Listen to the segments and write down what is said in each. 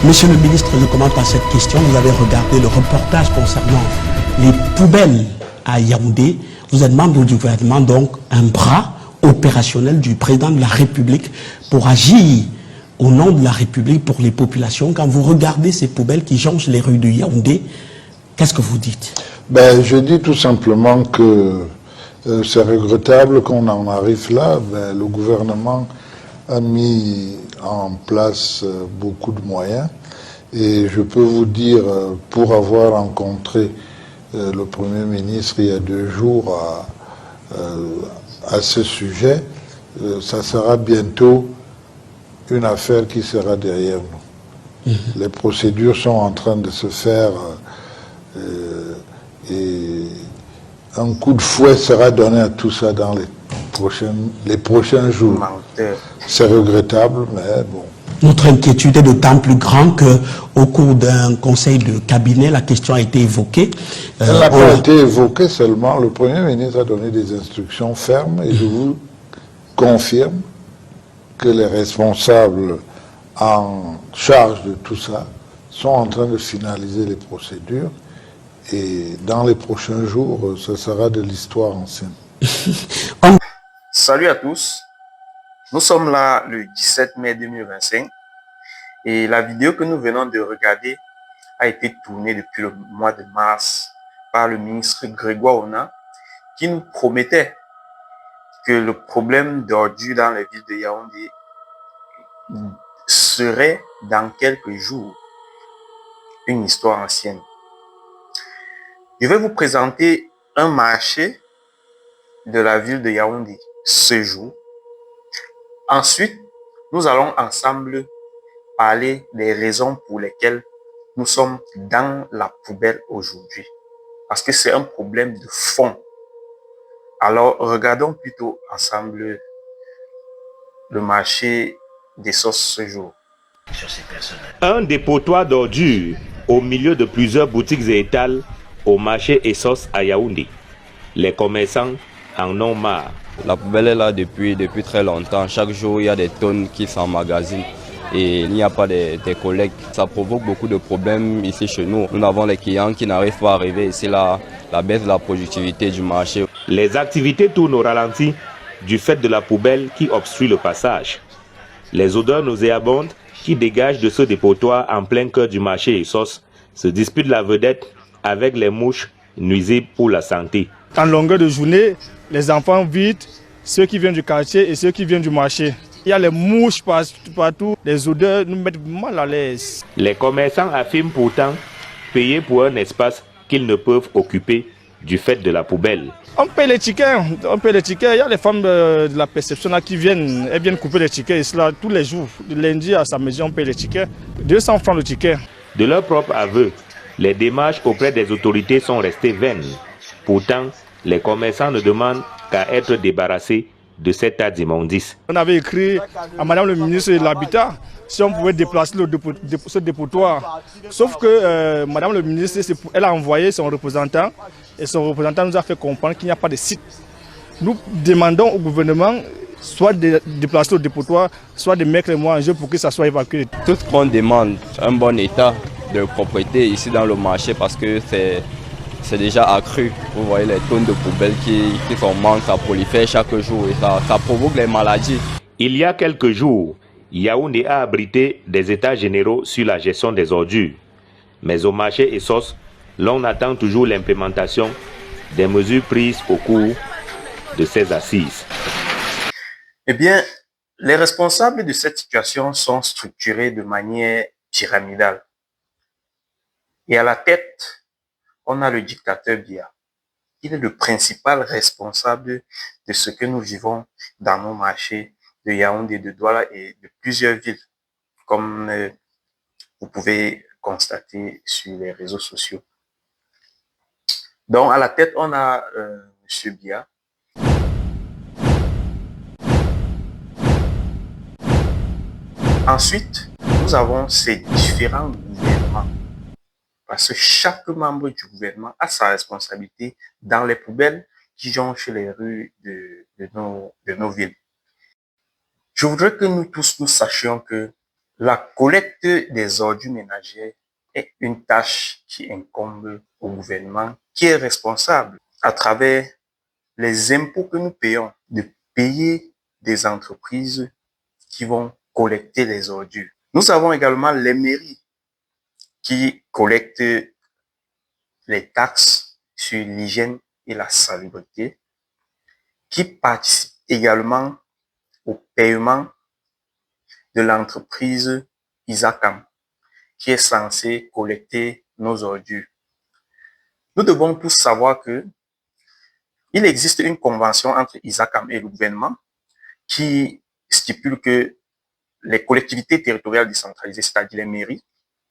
Monsieur le ministre, je commence par cette question. Vous avez regardé le reportage concernant les poubelles à Yaoundé. Vous êtes membre du gouvernement, donc un bras opérationnel du président de la République pour agir au nom de la République pour les populations. Quand vous regardez ces poubelles qui jonchent les rues de Yaoundé, qu'est-ce que vous dites? Je dis tout simplement que c'est regrettable qu'on en arrive là. Le gouvernement a mis en place beaucoup de moyens et je peux vous dire, pour avoir rencontré le Premier ministre il y a 2 jours à ce sujet, ça sera bientôt une affaire qui sera derrière nous. Les procédures sont en train de se faire et un coup de fouet sera donné à tout ça dans les prochains jours. C'est regrettable, mais bon. Notre inquiétude est d'autant plus grande qu'au cours d'un conseil de cabinet, la question a été évoquée. Elle n'a pas été évoquée seulement. Le Premier ministre a donné des instructions fermes et je vous confirme que les responsables en charge de tout ça sont en train de finaliser les procédures et dans les prochains jours, ce sera de l'histoire ancienne. Salut à tous, nous sommes là le 17 mai 2025 et la vidéo que nous venons de regarder a été tournée depuis le mois de mars par le ministre Grégoire Ona qui nous promettait que le problème d'ordures dans les villes de Yaoundé serait dans quelques jours une histoire ancienne. Je vais vous présenter un marché de la ville de Yaoundé ce jour. Ensuite, nous allons ensemble parler des raisons pour lesquelles nous sommes dans la poubelle aujourd'hui. Parce que c'est un problème de fond. Alors, regardons plutôt ensemble le marché des sauces ce jour. Un dépotoir d'ordures au milieu de plusieurs boutiques et étals au marché Essos à Yaoundé. Les commerçants en ont marre. La poubelle est là depuis très longtemps. Chaque jour, il y a des tonnes qui s'emmagasinent et il n'y a pas de collecte. Ça provoque beaucoup de problèmes ici chez nous. Nous avons les clients qui n'arrivent pas à arriver ici, la baisse de la productivité du marché. Les activités tournent au ralenti du fait de la poubelle qui obstrue le passage. Les odeurs nauséabondes qui dégagent de ce dépotoir en plein cœur du marché Essos se disputent la vedette avec les mouches nuisibles pour la santé. En longueur de journée, les enfants vident, ceux qui viennent du quartier et ceux qui viennent du marché. Il y a les mouches partout, les odeurs nous mettent mal à l'aise. Les commerçants affirment pourtant payer pour un espace qu'ils ne peuvent occuper du fait de la poubelle. On paye les tickets, Il y a les femmes de la perception là qui viennent, elles viennent couper les tickets et cela tous les jours. De lundi à samedi, on paye les tickets. 200 francs le ticket. De leur propre aveu, les démarches auprès des autorités sont restées vaines. Pourtant, les commerçants ne demandent qu'à être débarrassés de cet tas d'immondices. On avait écrit à Madame le ministre de l'Habitat si on pouvait déplacer ce dépotoir. Sauf que Madame le ministre, elle a envoyé son représentant et son représentant nous a fait comprendre qu'il n'y a pas de site. Nous demandons au gouvernement soit de déplacer le dépotoir, soit de mettre les moyens en jeu pour que ça soit évacué. Tout ce qu'on demande, un bon état de propriété ici dans le marché parce que c'est déjà accru. Vous voyez les tonnes de poubelles qui sont manquent, ça prolifère chaque jour et ça provoque les maladies. Il y a quelques jours, Yaoundé a abrité des états généraux sur la gestion des ordures. Mais au marché Essos, l'on attend toujours l'implémentation des mesures prises au cours de ces assises. Eh bien, les responsables de cette situation sont structurés de manière pyramidale. Et à la tête, on a le dictateur Biya. Il est le principal responsable de ce que nous vivons dans nos marchés de Yaoundé, de Douala et de plusieurs villes, comme vous pouvez constater sur les réseaux sociaux. Donc, à la tête, on a M. Biya. Ensuite, nous avons ces différents gouvernements. Parce que chaque membre du gouvernement a sa responsabilité dans les poubelles qui jonchent les rues de nos villes. Je voudrais que nous tous nous sachions que La collecte des ordures ménagères est une tâche qui incombe au gouvernement, qui est responsable à travers les impôts que nous payons, de payer des entreprises qui vont collecter les ordures. Nous avons également les mairies qui collectent les taxes sur l'hygiène et la salubrité, qui participent également au paiement de l'entreprise Isacam, qui est censée collecter nos ordures. Nous devons tous savoir que il existe une convention entre Isacam et le gouvernement qui stipule que les collectivités territoriales décentralisées, c'est-à-dire les mairies,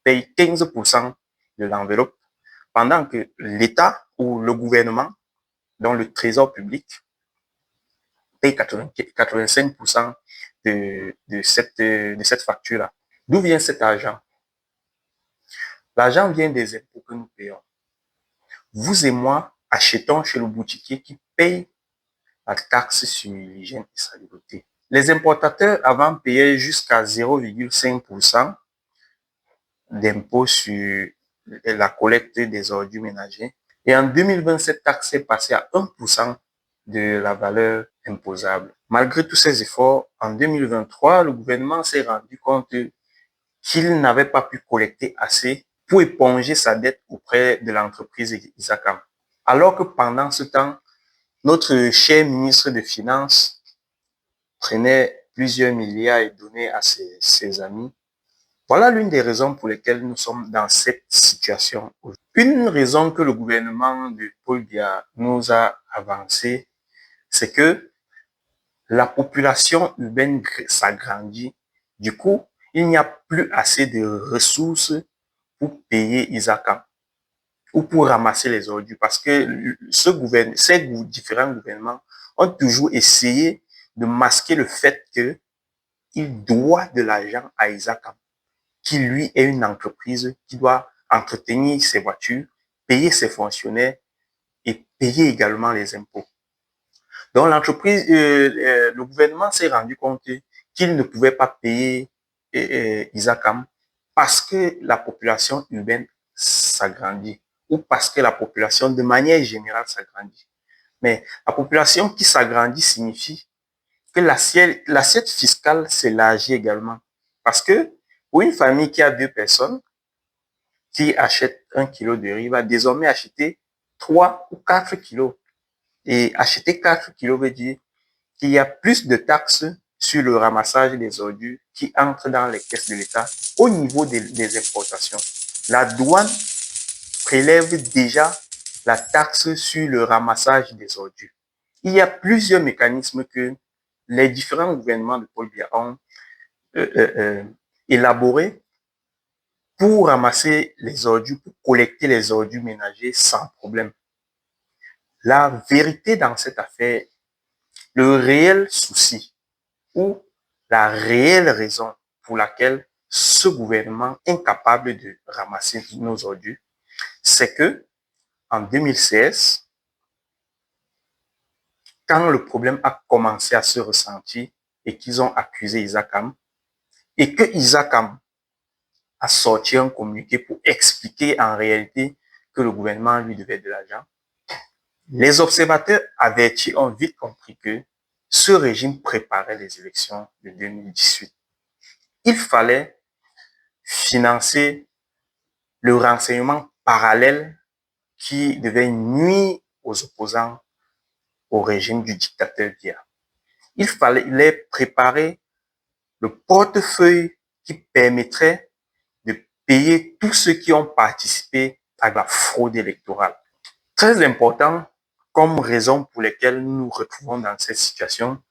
payent 15% de l'enveloppe, pendant que l'État ou le gouvernement, dont le trésor public, paye 85% de cette facture-là. D'où vient cet argent? L'argent vient des impôts que nous payons. Vous et moi achetons chez le boutiquier qui paye la taxe sur l'hygiène et salubrité. Les importateurs avant payaient jusqu'à 0,5% d'impôt sur la collecte des ordures ménagères. Et en 2020, cette taxe est passée à 1% de la valeur imposable. Malgré tous ces efforts, en 2023, le gouvernement s'est rendu compte qu'il n'avait pas pu collecter assez pour éponger sa dette auprès de l'entreprise Isacam. Alors que pendant ce temps, notre cher ministre des Finances prenait plusieurs milliards et donnait à ses amis. Voilà l'une des raisons pour lesquelles nous sommes dans cette situation. Une raison que le gouvernement de Paul Biya nous a avancée, c'est que la population urbaine s'agrandit. Du coup, il n'y a plus assez de ressources pour payer Isacam ou pour ramasser les ordures, parce que ces différents gouvernements ont toujours essayé de masquer le fait qu'il doit de l'argent à Isacam, qui lui est une entreprise qui doit entretenir ses voitures, payer ses fonctionnaires et payer également les impôts. Donc l'entreprise, le gouvernement s'est rendu compte qu'il ne pouvait pas payer Isacam parce que la population urbaine s'agrandit ou parce que la population de manière générale s'agrandit. Mais la population qui s'agrandit signifie que l'assiette fiscale s'élargit également. Parce que pour une famille qui a 2 personnes, qui achète 1 kilo de riz, va désormais acheter 3 ou 4 kilos. Et acheter 4 kilos veut dire qu'il y a plus de taxes sur le ramassage des ordures qui entrent dans les caisses de l'État au niveau des importations. La douane prélève déjà la taxe sur le ramassage des ordures. Il y a plusieurs mécanismes que les différents gouvernements de Paul Biya ont élaborés pour ramasser les ordures, pour collecter les ordures ménagères sans problème. La vérité dans cette affaire, le réel souci ou la réelle raison pour laquelle ce gouvernement est incapable de ramasser nos ordures, c'est que en 2016, quand le problème a commencé à se ressentir et qu'ils ont accusé Isacam, et que Isacam a sorti un communiqué pour expliquer en réalité que le gouvernement lui devait de l'argent, les observateurs avertis ont vite compris que ce régime préparait les élections de 2018. Il fallait financer le renseignement parallèle qui devait nuire aux opposants au régime du dictateur Biya. Il fallait préparer le portefeuille qui permettrait de payer tous ceux qui ont participé à la fraude électorale. Très important comme raison pour lesquelles nous nous retrouvons dans cette situation,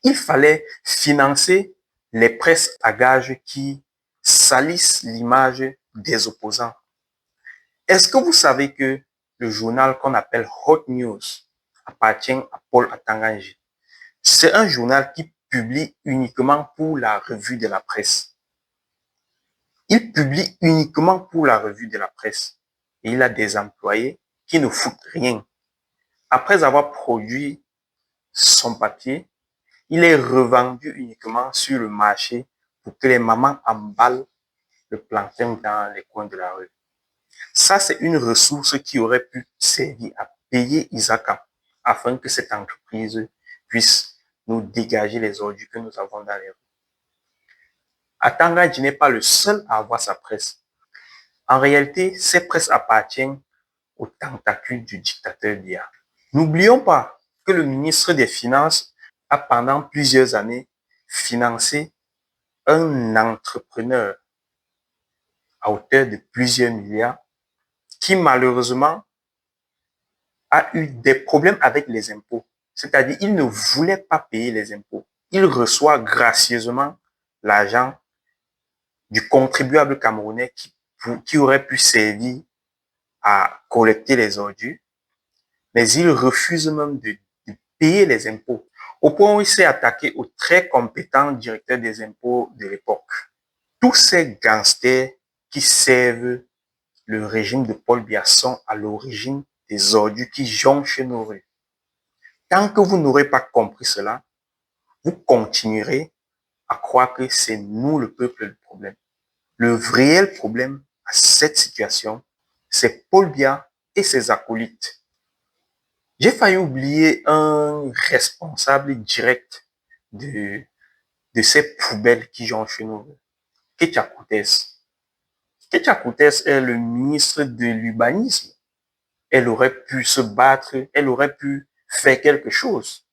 il fallait financer les presses à gages qui salissent l'image des opposants. Est-ce que vous savez que le journal qu'on appelle Hot News appartient à Paul Atanganji? C'est un journal qui publie uniquement pour la revue de la presse. Il publie uniquement pour la revue de la presse. Et il a des employés qui ne foutent rien. Après avoir produit son papier, il est revendu uniquement sur le marché pour que les mamans emballent le plantain dans les coins de la rue. Ça, c'est une ressource qui aurait pu servir à payer Isaka afin que cette entreprise puisse nous dégager les ordures que nous avons dans les rues. Atangadji n'est pas le seul à avoir sa presse. En réalité, ces presses appartiennent aux tentacules du dictateur Biya. N'oublions pas que le ministre des Finances a pendant plusieurs années financé un entrepreneur à hauteur de plusieurs milliards qui malheureusement a eu des problèmes avec les impôts. C'est-à-dire, il ne voulait pas payer les impôts. Il reçoit gracieusement l'argent du contribuable camerounais qui aurait pu servir à collecter les ordures, mais il refuse même de payer les impôts, au point où il s'est attaqué au très compétent directeur des impôts de l'époque. Tous ces gangsters qui servent le régime de Paul Biya sont à l'origine des ordures qui jonchent nos rues. Tant que vous n'aurez pas compris cela, vous continuerez à croire que c'est nous, le peuple, le problème. Le réel problème à cette situation, c'est Paul Biya et ses acolytes. J'ai failli oublier un responsable direct de ces poubelles qui jonchent nos rues. Ketia Koutès. Ketia Koutès est le ministre de l'urbanisme. Elle aurait pu se battre, elle aurait pu faire quelque chose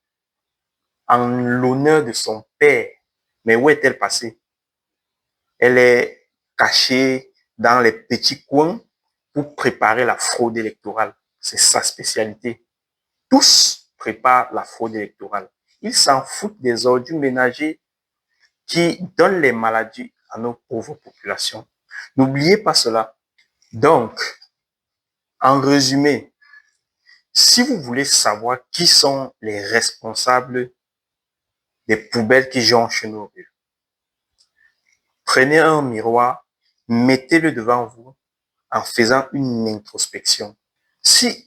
en l'honneur de son père. Mais où est-elle passée? Elle est cachée dans les petits coins pour préparer la fraude électorale. C'est sa spécialité. Tous préparent la fraude électorale. Ils s'en foutent des ordures ménagers qui donnent les maladies à nos pauvres populations. N'oubliez pas cela. Donc, en résumé, si vous voulez savoir qui sont les responsables des poubelles qui jonchent nos rues, prenez un miroir, mettez-le devant vous en faisant une introspection. Si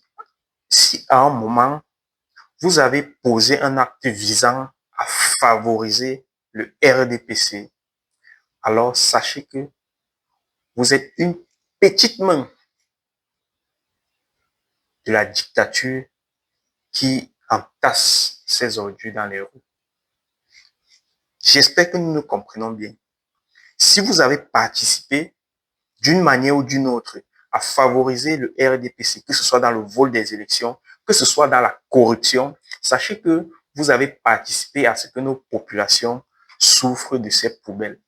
à un moment, vous avez posé un acte visant à favoriser le RDPC, alors sachez que vous êtes une petite main de la dictature qui entasse ses ordures dans les rues. J'espère que nous nous comprenons bien. Si vous avez participé d'une manière ou d'une autre à favoriser le RDPC, que ce soit dans le vol des élections, que ce soit dans la corruption, sachez que vous avez participé à ce que nos populations souffrent de ces poubelles.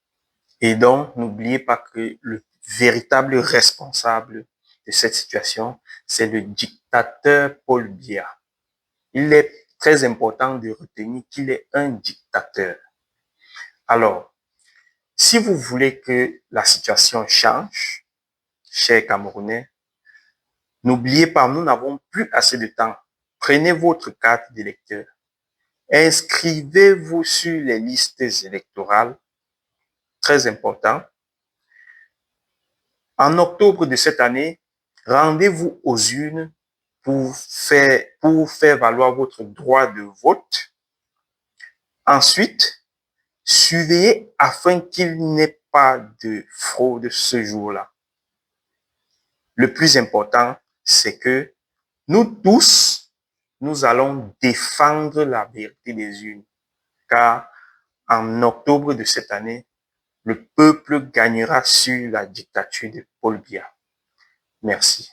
Et donc, n'oubliez pas que le véritable responsable de cette situation, c'est le dictateur Paul Biya. Il est très important de retenir qu'il est un dictateur. Alors, si vous voulez que la situation change, chers Camerounais, n'oubliez pas, nous n'avons plus assez de temps. Prenez votre carte d'électeur. Inscrivez-vous sur les listes électorales. Très important. En octobre de cette année, rendez-vous aux urnes pour faire valoir votre droit de vote. Ensuite, surveillez afin qu'il n'y ait pas de fraude ce jour-là. Le plus important, c'est que nous tous, nous allons défendre la vérité des urnes. Car en octobre de cette année, le peuple gagnera sur la dictature de Paul Biya. Merci.